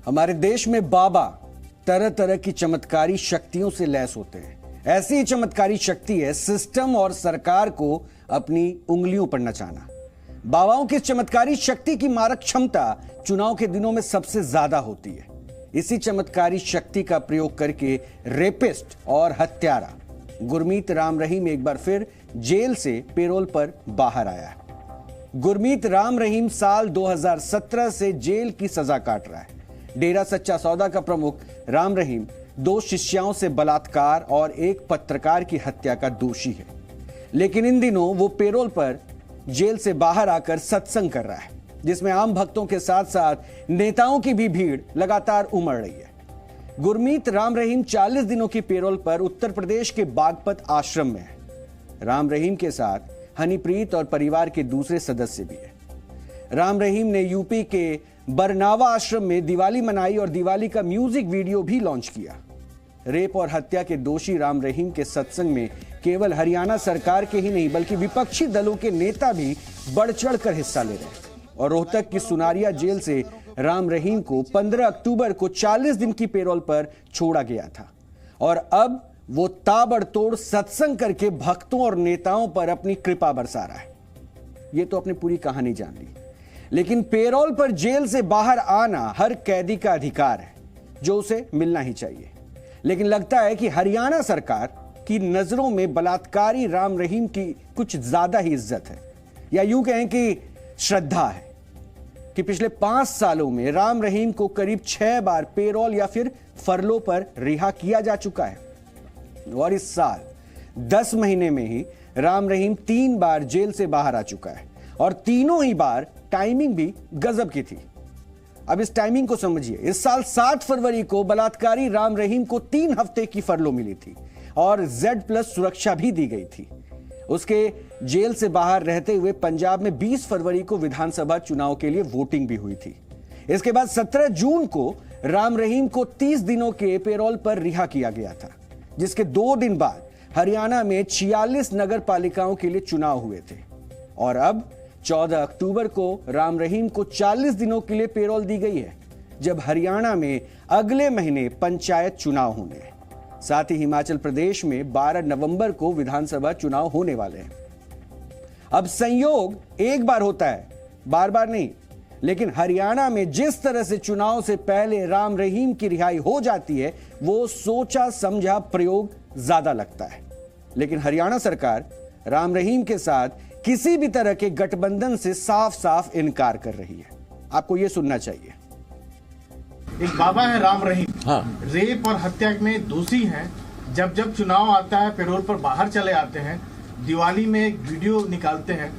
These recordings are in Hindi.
हमारे देश में बाबा तरह तरह की चमत्कारी शक्तियों से लैस होते हैं। ऐसी ही चमत्कारी शक्ति है सिस्टम और सरकार को अपनी उंगलियों पर नचाना। बाबाओं की चमत्कारी शक्ति की मारक क्षमता चुनाव के दिनों में सबसे ज्यादा होती है। इसी चमत्कारी शक्ति का प्रयोग करके रेपिस्ट और हत्यारा गुरमीत राम रहीम एक बार फिर जेल से पेरोल पर बाहर आया है। गुरमीत राम रहीम साल 2017 से जेल की सजा काट रहा है। डेरा सच्चा सौदा का प्रमुख राम रहीम 2 शिष्याओं से बलात्कार और एक पत्रकार की हत्या का दोषी है, लेकिन इन दिनों वो पेरोल पर जेल से बाहर आकर सत्संग कर रहा है, जिसमें आम भक्तों के साथ साथ नेताओं की भी भीड़ लगातार उमड़ रही है। गुरमीत राम रहीम 40 दिनों की पेरोल पर उत्तर प्रदेश के बागपत आश्रम में है। राम रहीम के साथ हनीप्रीत और परिवार के दूसरे सदस्य भी है। राम रहीम ने यूपी के बरनावा आश्रम में दिवाली मनाई और दिवाली का म्यूजिक वीडियो भी लॉन्च किया। रेप और हत्या के दोषी राम रहीम के सत्संग में केवल हरियाणा सरकार के ही नहीं बल्कि विपक्षी दलों के नेता भी बढ़ चढ़कर हिस्सा ले रहे हैं। और रोहतक की सुनारिया जेल से राम रहीम को 15 अक्टूबर को 40 दिन की पेरोल पर छोड़ा गया था और अब वो ताबड़तोड़ सत्संग करके भक्तों और नेताओं पर अपनी कृपा बरसा रहा है। ये तो अपनी पूरी कहानी जान ली, लेकिन पेरोल पर जेल से बाहर आना हर कैदी का अधिकार है जो उसे मिलना ही चाहिए। लेकिन लगता है कि हरियाणा सरकार की नजरों में बलात्कारी राम रहीम की कुछ ज्यादा ही इज्जत है, या यूं कहें कि श्रद्धा है कि पिछले 5 सालों में राम रहीम को करीब 6 बार पेरोल या फिर फरलो पर रिहा किया जा चुका है और इस साल 10 महीने में ही राम रहीम 3 बार जेल से बाहर आ चुका है और तीनों ही बार टाइमिंग भी गजब की थी। अब इस टाइमिंग को समझिए। इस साल 7 फरवरी को बलात्कारी राम रहीम को 3 हफ्ते की फरलो मिली थी और Z+ सुरक्षा भी दी गई थी। उसके जेल से बाहर रहते हुए पंजाब में 20 फरवरी को विधानसभा चुनाव के लिए वोटिंग भी हुई थी। इसके बाद 17 जून को राम रहीम को 30 दिनों के पेरोल पर रिहा किया गया था, जिसके 2 दिन बाद हरियाणा में 46 नगर पालिकाओं के लिए चुनाव हुए थे और अब 14 अक्टूबर को राम रहीम को 40 दिनों के लिए पेरोल दी गई है, जब हरियाणा में अगले महीने पंचायत चुनाव होने हैं। साथ ही हिमाचल प्रदेश में 12 नवंबर को विधानसभा चुनाव होने वाले हैं। अब संयोग एक बार होता है, बार बार नहीं, लेकिन हरियाणा में जिस तरह से चुनाव से पहले राम रहीम की रिहाई हो जाती है, वो सोचा समझा प्रयोग ज्यादा लगता है। लेकिन हरियाणा सरकार राम रहीम के साथ किसी भी तरह के गठबंधन से साफ साफ इनकार कर रही है। आपको यह सुनना चाहिए। एक बाबा है राम रहीम, हाँ। रेप और हत्या में दोषी हैं। जब जब चुनाव आता है पेरोल पर बाहर चले आते हैं, दिवाली में एक वीडियो निकालते हैं,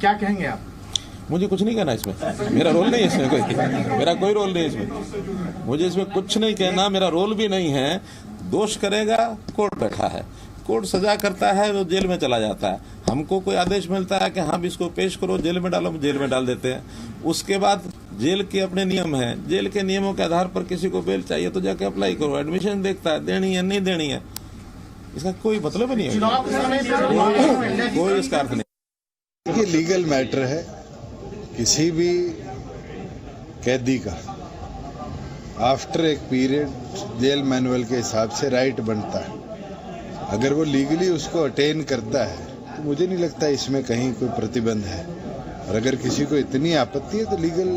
क्या कहेंगे आप? मुझे कुछ नहीं कहना इसमें, मेरा रोल नहीं है इसमें, मेरा कोई रोल नहीं है इसमें। मुझे इसमें कुछ नहीं कहना, मेरा रोल भी नहीं है। दोष करेगा, कोर्ट बैठा है, कोर्ट सजा करता है, वो जेल में चला जाता है। हमको कोई आदेश मिलता है कि हाँ इसको पेश करो, जेल में डालो, जेल में डाल देते हैं। उसके बाद जेल के अपने नियम हैं, जेल के नियमों के आधार पर किसी को बेल चाहिए तो जाके अप्लाई करो, एडमिशन देखता है, देनी है नहीं देनी है, इसका कोई मतलब नहीं है, कोई इसका अर्थ नहीं। ये लीगल मैटर है। किसी भी कैदी का आफ्टर एक पीरियड जेल मैनुअल के हिसाब से राइट बनता है। अगर वो लीगली उसको अटेन करता है तो मुझे नहीं लगता इसमें कहीं कोई प्रतिबंध है। और अगर किसी को इतनी आपत्ति है तो लीगल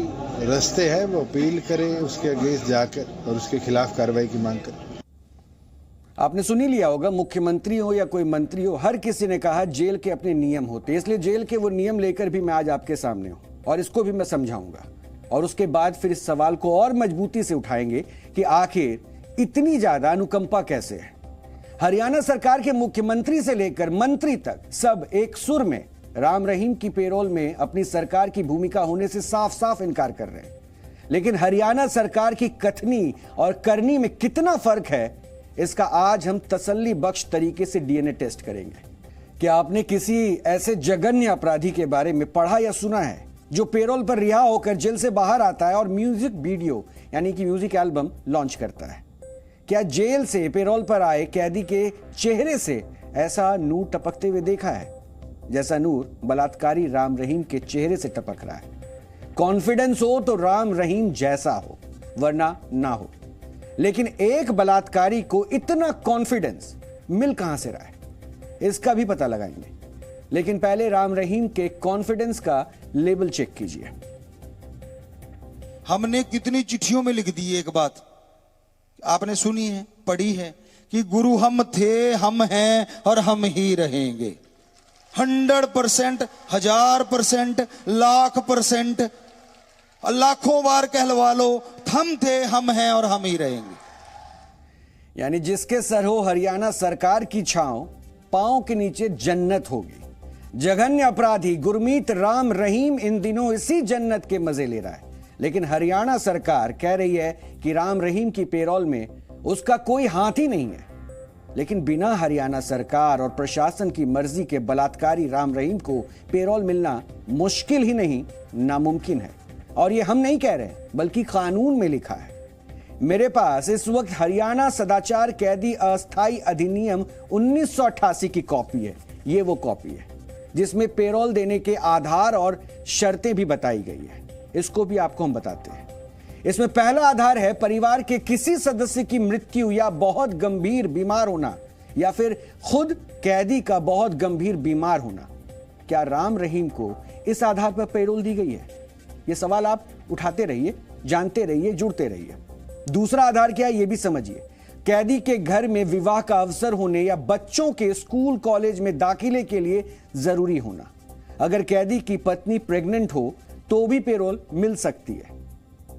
रास्ते हैं, वो अपील करे उसके अगेंस्ट जाकर और उसके खिलाफ कार्रवाई की मांग करे। आपने सुनी लिया होगा, मुख्यमंत्री हो या कोई मंत्री हो, हर किसी ने कहा जेल के अपने नियम होते, इसलिए जेल के वो नियम लेकर भी मैं आज आपके सामने हूं और इसको भी मैं समझाऊंगा। और उसके बाद फिर इस सवाल को और मजबूती से उठाएंगे कि आखिर इतनी ज्यादा अनुकंपा कैसे है। हरियाणा सरकार के मुख्यमंत्री से लेकर मंत्री तक सब एक सुर में राम रहीम की पेरोल में अपनी सरकार की भूमिका होने से साफ साफ इनकार कर रहे हैं। लेकिन हरियाणा सरकार की कथनी और करनी में कितना फर्क है, इसका आज हम तसल्ली बख्श तरीके से डीएनए टेस्ट करेंगे। क्या आपने किसी ऐसे जघन्य अपराधी के बारे में पढ़ा या सुना है जो पेरोल पर रिहा होकर जेल से बाहर आता है और म्यूजिक वीडियो यानी कि म्यूजिक एल्बम लॉन्च करता है? क्या जेल से पेरोल पर आए कैदी के चेहरे से ऐसा नूर टपकते हुए देखा है जैसा नूर बलात्कारी राम रहीम के चेहरे से टपक रहा है? कॉन्फिडेंस हो तो राम रहीम जैसा हो, वरना ना हो। लेकिन एक बलात्कारी को इतना कॉन्फिडेंस मिल कहां से रहा है, इसका भी पता लगाएंगे। लेकिन पहले राम रहीम के कॉन्फिडेंस का लेवल चेक कीजिए। हमने कितनी चिट्ठियों में लिख दी एक बात, आपने सुनी है, पढ़ी है कि गुरु हम थे, हम हैं और हम ही रहेंगे। 100%, 1000%, 1,00,000%, लाखों बार कहलवा लो, हम थे, हम हैं और हम ही रहेंगे। यानी जिसके सर हो हरियाणा सरकार की छांव, पांव के नीचे जन्नत होगी। जघन्य अपराधी गुरमीत राम रहीम इन दिनों इसी जन्नत के मजे ले रहा है। लेकिन हरियाणा सरकार कह रही है कि राम रहीम की पेरोल में उसका कोई हाथ ही नहीं है। लेकिन बिना हरियाणा सरकार और प्रशासन की मर्जी के बलात्कारी राम रहीम को पेरोल मिलना मुश्किल ही नहीं, नामुमकिन है। और ये हम नहीं कह रहे, बल्कि कानून में लिखा है। मेरे पास इस वक्त हरियाणा सदाचार कैदी अस्थायी अधिनियम 1988 की कॉपी है। ये वो कॉपी है जिसमें पेरोल देने के आधार और शर्तें भी बताई गई है। इसको भी आपको हम बताते हैं। इसमें पहला आधार है परिवार के किसी सदस्य की मृत्यु या बहुत गंभीर बीमार होना, या फिर खुद कैदी का बहुत गंभीर बीमार होना। क्या राम रहीम को इस आधार पर पेरोल दी गई है? यह सवाल आप उठाते रहिए, जानते रहिए, जुड़ते रहिए। दूसरा आधार क्या है, यह भी समझिए। कैदी के घर में विवाह का अवसर होने या बच्चों के स्कूल कॉलेज में दाखिले के लिए जरूरी होना। अगर कैदी की पत्नी प्रेग्नेंट हो तो भी पेरोल मिल सकती है।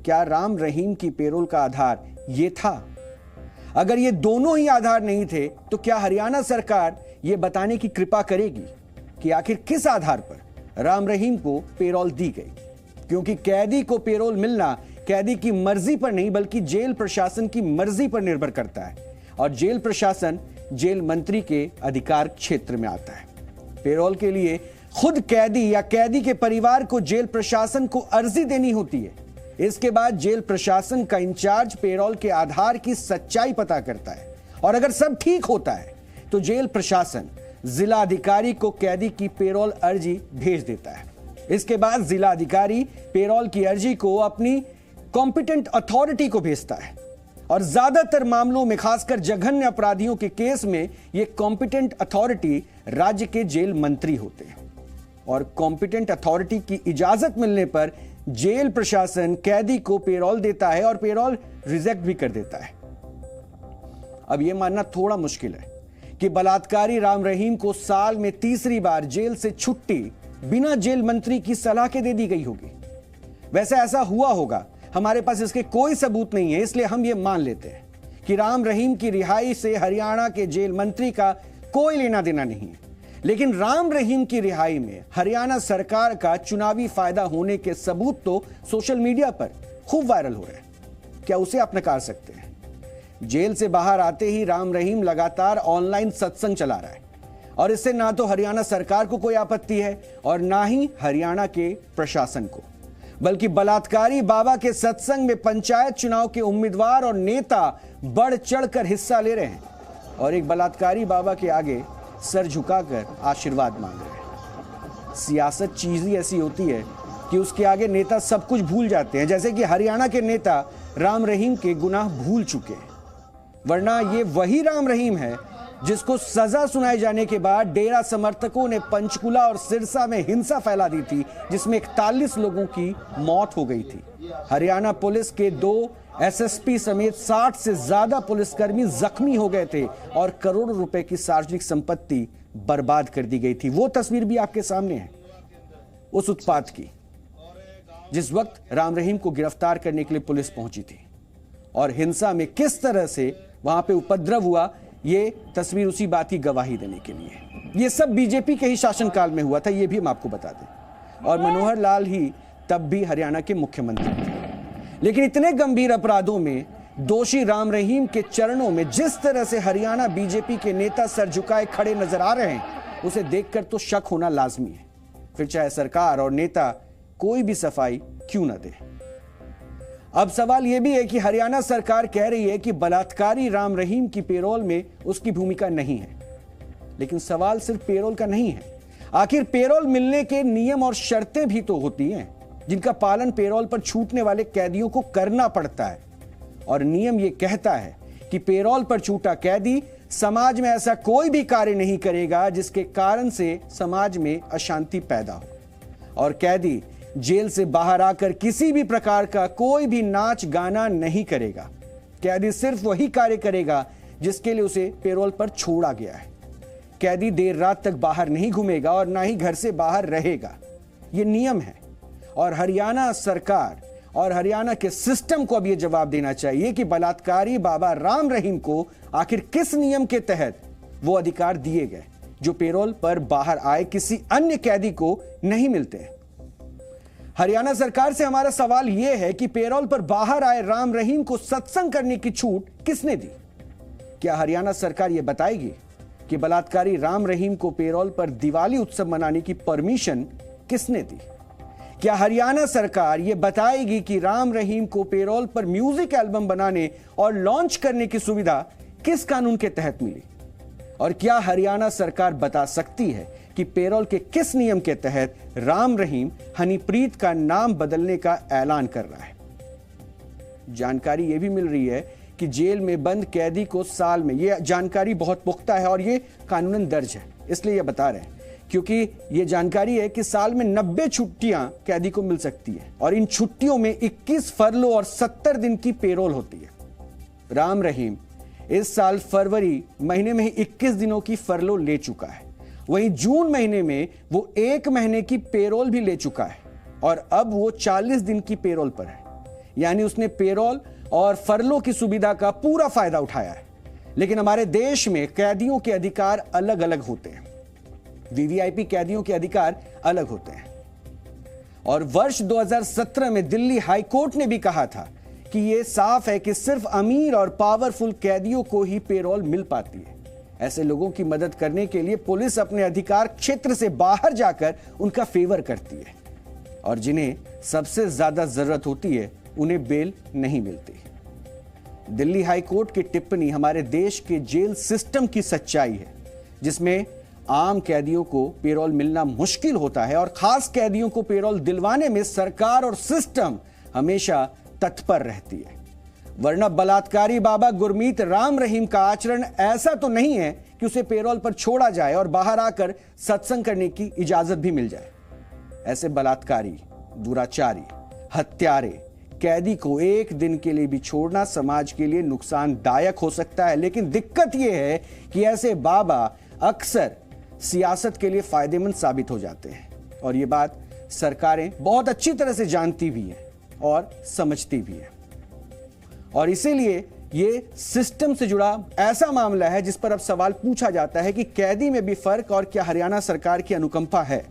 क्या राम रहीम की पेरोल का आधार यह था? अगर ये दोनों ही आधार नहीं थे तो क्या हरियाणा सरकार यह बताने की कृपा करेगी कि आखिर किस आधार पर राम रहीम को पेरोल दी गई? क्योंकि कैदी को पेरोल मिलना कैदी की मर्जी पर नहीं, बल्कि जेल प्रशासन की मर्जी पर निर्भर करता है। और जेल प्रशासन जेल मंत्री के अधिकार क्षेत्र में आता है। पेरोल के लिए खुद कैदी या कैदी के परिवार को जेल प्रशासन को अर्जी देनी होती है। इसके बाद जेल प्रशासन का इंचार्ज पेरोल के आधार की सच्चाई पता करता है, और अगर सब ठीक होता है तो जेल प्रशासन जिला अधिकारी को कैदी की पेरोल अर्जी भेज देता है। इसके बाद जिला अधिकारी पेरोल की अर्जी को अपनी कॉम्पिटेंट अथॉरिटी को भेजता है, और ज्यादातर मामलों में, खासकर जघन्य अपराधियों के केस में, यह कॉम्पिटेंट अथॉरिटी राज्य के जेल मंत्री होते हैं। और कॉम्पिटेंट अथॉरिटी की इजाजत मिलने पर जेल प्रशासन कैदी को पेरोल देता है और पेरोल रिजेक्ट भी कर देता है। अब यह मानना थोड़ा मुश्किल है कि बलात्कारी राम रहीम को साल में तीसरी बार जेल से छुट्टी बिना जेल मंत्री की सलाह के दे दी गई होगी। वैसे ऐसा हुआ होगा, हमारे पास इसके कोई सबूत नहीं है, इसलिए हम यह मान लेते हैं कि राम रहीम की रिहाई से हरियाणा के जेल मंत्री का कोई लेना देना नहीं है। लेकिन राम रहीम की रिहाई में हरियाणा सरकार का चुनावी फायदा होने के सबूत तो सोशल मीडिया पर खूब वायरल हो रहे हैं। क्या उसे आप नकार सकते हैं? जेल से बाहर आते ही राम रहीम लगातार ऑनलाइन सत्संग चला रहा है, और इससे ना तो हरियाणा सरकार को कोई आपत्ति है और ना ही हरियाणा के प्रशासन को, बल्कि बलात्कारी बाबा के सत्संग में पंचायत चुनाव के उम्मीदवार और नेता बढ़ चढ़कर हिस्सा ले रहे हैं, और एक बलात्कारी बाबा के आगे सर झुकाकर आशीर्वाद मांग रहे हैं। सियासत चीज ही ऐसी होती है कि उसके आगे नेता सब कुछ भूल जाते हैं, जैसे कि हरियाणा के नेता राम रहीम के गुनाह भूल चुके हैं। वरना ये वही राम रहीम है जिसको सजा सुनाए जाने के बाद डेरा समर्थकों ने पंचकुला और सिरसा में हिंसा फैला दी थी, जिसमें 41 लोगों की मौत हो गई थी। हरियाणा पुलिस के 2 एसएसपी समेत 60 से ज्यादा पुलिसकर्मी जख्मी हो गए थे और करोड़ों रुपए की सार्वजनिक संपत्ति बर्बाद कर दी गई थी। वो तस्वीर भी आपके सामने है उस उत्पात की, जिस वक्त राम रहीम को गिरफ्तार करने के लिए पुलिस पहुंची थी, और हिंसा में किस तरह से वहां पे उपद्रव हुआ, ये तस्वीर उसी बात की गवाही देने के लिए। ये सब बीजेपी के ही शासनकाल में हुआ था, ये भी हम आपको बता दें। और मनोहर लाल ही तब भी हरियाणा के मुख्यमंत्री थे। लेकिन इतने गंभीर अपराधों में दोषी राम रहीम के चरणों में जिस तरह से हरियाणा बीजेपी के नेता सर झुकाए खड़े नजर आ रहे हैं, उसे देखकर तो शक होना लाजमी है, फिर चाहे सरकार और नेता कोई भी सफाई क्यों न दे। अब सवाल यह भी है कि हरियाणा सरकार कह रही है कि बलात्कारी राम रहीम की पेरोल में उसकी भूमिका नहीं है। लेकिन सवाल सिर्फ पेरोल का नहीं है, आखिर पेरोल मिलने के नियम और शर्तें भी तो होती हैं। जिनका पालन पेरोल पर छूटने वाले कैदियों को करना पड़ता है। और नियम यह कहता है कि पेरोल पर छूटा कैदी समाज में ऐसा कोई भी कार्य नहीं करेगा जिसके कारण से समाज में अशांति पैदा हो। और कैदी जेल से बाहर आकर किसी भी प्रकार का कोई भी नाच गाना नहीं करेगा। कैदी सिर्फ वही कार्य करेगा जिसके लिए उसे पेरोल पर छोड़ा गया है। कैदी देर रात तक बाहर नहीं घूमेगा और ना ही घर से बाहर रहेगा। यह नियम है और हरियाणा सरकार और हरियाणा के सिस्टम को अब यह जवाब देना चाहिए कि बलात्कारी बाबा राम रहीम को आखिर किस नियम के तहत वो अधिकार दिए गए जो पेरोल पर बाहर आए किसी अन्य कैदी को नहीं मिलते। हरियाणा सरकार से हमारा सवाल यह है कि पेरोल पर बाहर आए राम रहीम को सत्संग करने की छूट किसने दी? क्या हरियाणा सरकार यह बताएगी कि बलात्कारी राम रहीम को पेरोल पर दिवाली उत्सव मनाने की परमिशन किसने दी? क्या हरियाणा सरकार यह बताएगी कि राम रहीम को पेरोल पर म्यूजिक एल्बम बनाने और लॉन्च करने की सुविधा किस कानून के तहत मिली? और क्या हरियाणा सरकार बता सकती है कि पेरोल के किस नियम के तहत राम रहीम हनीप्रीत का नाम बदलने का ऐलान कर रहा है? जानकारी यह भी मिल रही है कि जेल में बंद कैदी को साल में, यह जानकारी बहुत पुख्ता है और यह कानूनन दर्ज है, इसलिए यह बता रहे हैं क्योंकि यह जानकारी है कि साल में 90 छुट्टियां कैदी को मिल सकती है और इन छुट्टियों में 21 फरलो और 70 दिन की पेरोल होती है। राम रहीम इस साल फरवरी महीने में ही 21 दिनों की फरलो ले चुका है। वहीं जून महीने में वो 1 महीने की पेरोल भी ले चुका है और अब वो 40 दिन की पेरोल पर है। यानी उसने पेरोल और फरलो की सुविधा का पूरा फायदा उठाया है। लेकिन हमारे देश में कैदियों के अधिकार अलग अलग होते हैं। वीवीआईपी कैदियों के अधिकार अलग होते हैं और वर्ष 2017 में दिल्ली हाई कोर्ट ने भी कहा था कि यह साफ है कि सिर्फ अमीर और पावरफुल कैदियों को ही पेरोल मिल पाती है। ऐसे लोगों की मदद करने के लिए पुलिस अपने अधिकार क्षेत्र से बाहर जाकर उनका फेवर करती है और जिन्हें सबसे ज्यादा जरूरत होती है उन्हें बेल नहीं मिलती। दिल्ली हाई कोर्ट की टिप्पणी हमारे देश के जेल सिस्टम की सच्चाई है, जिसमें आम कैदियों को पेरोल मिलना मुश्किल होता है और खास कैदियों को पेरोल दिलवाने में सरकार और सिस्टम हमेशा तत्पर रहती है। वरना बलात्कारी बाबा गुरमीत राम रहीम का आचरण ऐसा तो नहीं है कि उसे पेरोल पर छोड़ा जाए और बाहर आकर सत्संग करने की इजाजत भी मिल जाए। ऐसे बलात्कारी, दुराचारी, हत्यारे कैदी को एक दिन के लिए भी छोड़ना समाज के लिए नुकसानदायक हो सकता है। लेकिन दिक्कत यह है कि ऐसे बाबा अक्सर सियासत के लिए फायदेमंद साबित हो जाते हैं और यह बात सरकारें बहुत अच्छी तरह से जानती भी हैं और समझती भी हैं। और इसीलिए यह सिस्टम से जुड़ा ऐसा मामला है जिस पर अब सवाल पूछा जाता है कि कैदी में भी फर्क और क्या हरियाणा सरकार की अनुकंपा है।